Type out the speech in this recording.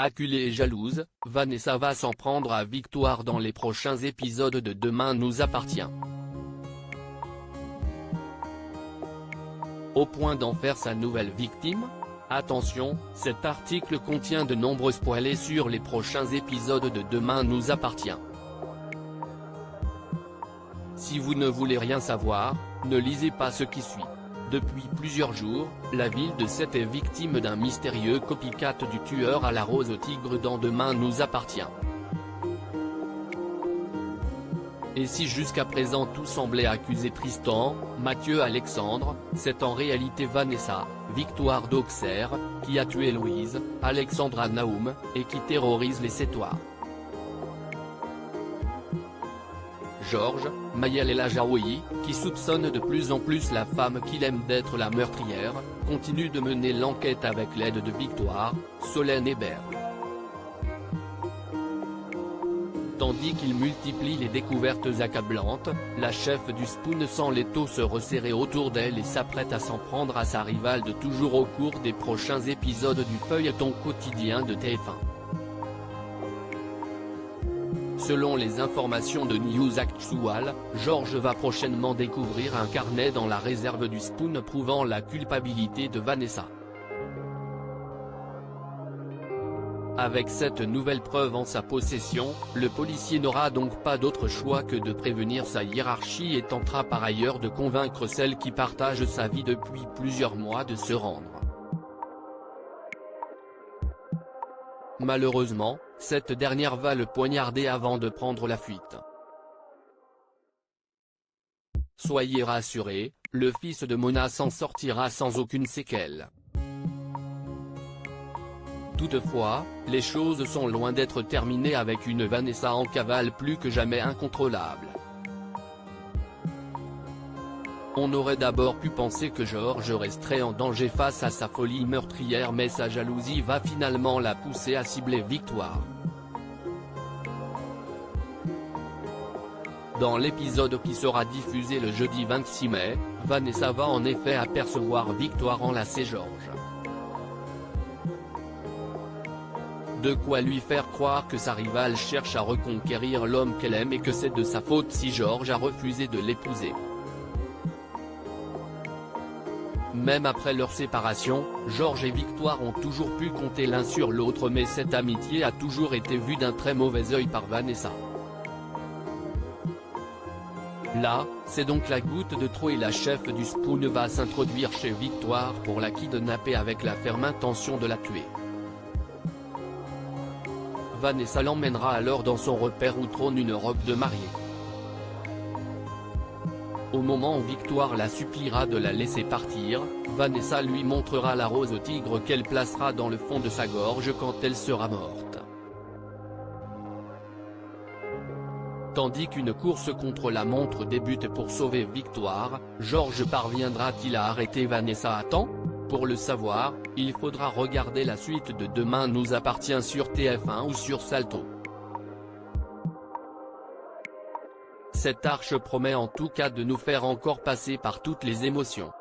Acculée et jalouse, Vanessa va s'en prendre à Victoire dans les prochains épisodes de Demain nous appartient. Au point d'en faire sa nouvelle victime ? Attention, cet article contient de nombreux spoilers sur les prochains épisodes de Demain nous appartient. Si vous ne voulez rien savoir, ne lisez pas ce qui suit. Depuis plusieurs jours, la ville de Sète est victime d'un mystérieux copycat du tueur à la rose au tigre dans Demain nous appartient. Et si jusqu'à présent tout semblait accuser Tristan, Mathieu Alexandre, c'est en réalité Vanessa, Victoire d'Auxerre, qui a tué Louise, Alexandra Naoum, et qui terrorise les Sétois. Georges, Maëlle et la Jaoui, qui soupçonne de plus en plus la femme qu'il aime d'être la meurtrière, continue de mener l'enquête avec l'aide de Victoire, Solène et Bert. Tandis qu'il multiplie les découvertes accablantes, la chef du Spoon sent l'étau se resserrer autour d'elle et s'apprête à s'en prendre à sa rivale de toujours au cours des prochains épisodes du feuilleton quotidien de TF1. Selon les informations de News Actual, Georges va prochainement découvrir un carnet dans la réserve du Spoon prouvant la culpabilité de Vanessa. Avec cette nouvelle preuve en sa possession, le policier n'aura donc pas d'autre choix que de prévenir sa hiérarchie et tentera par ailleurs de convaincre celle qui partage sa vie depuis plusieurs mois de se rendre. Malheureusement, cette dernière va le poignarder avant de prendre la fuite. Soyez rassurés, le fils de Mona s'en sortira sans aucune séquelle. Toutefois, les choses sont loin d'être terminées avec une Vanessa en cavale plus que jamais incontrôlable. On aurait d'abord pu penser que Georges resterait en danger face à sa folie meurtrière, mais sa jalousie va finalement la pousser à cibler Victoire. Dans l'épisode qui sera diffusé le jeudi 26 mai, Vanessa va en effet apercevoir Victoire enlacer Georges. De quoi lui faire croire que sa rivale cherche à reconquérir l'homme qu'elle aime et que c'est de sa faute si Georges a refusé de l'épouser. Même après leur séparation, Georges et Victoire ont toujours pu compter l'un sur l'autre, mais cette amitié a toujours été vue d'un très mauvais œil par Vanessa. Là, c'est donc la goutte de trop et la chef du Spoon va s'introduire chez Victoire pour la kidnapper avec la ferme intention de la tuer. Vanessa l'emmènera alors dans son repère où trône une robe de mariée. Au moment où Victoire la suppliera de la laisser partir, Vanessa lui montrera la rose au tigre qu'elle placera dans le fond de sa gorge quand elle sera morte. Tandis qu'une course contre la montre débute pour sauver Victoire, Georges parviendra-t-il à arrêter Vanessa à temps ? Pour le savoir, il faudra regarder la suite de Demain nous appartient sur TF1 ou sur Salto. Cette arche promet en tout cas de nous faire encore passer par toutes les émotions.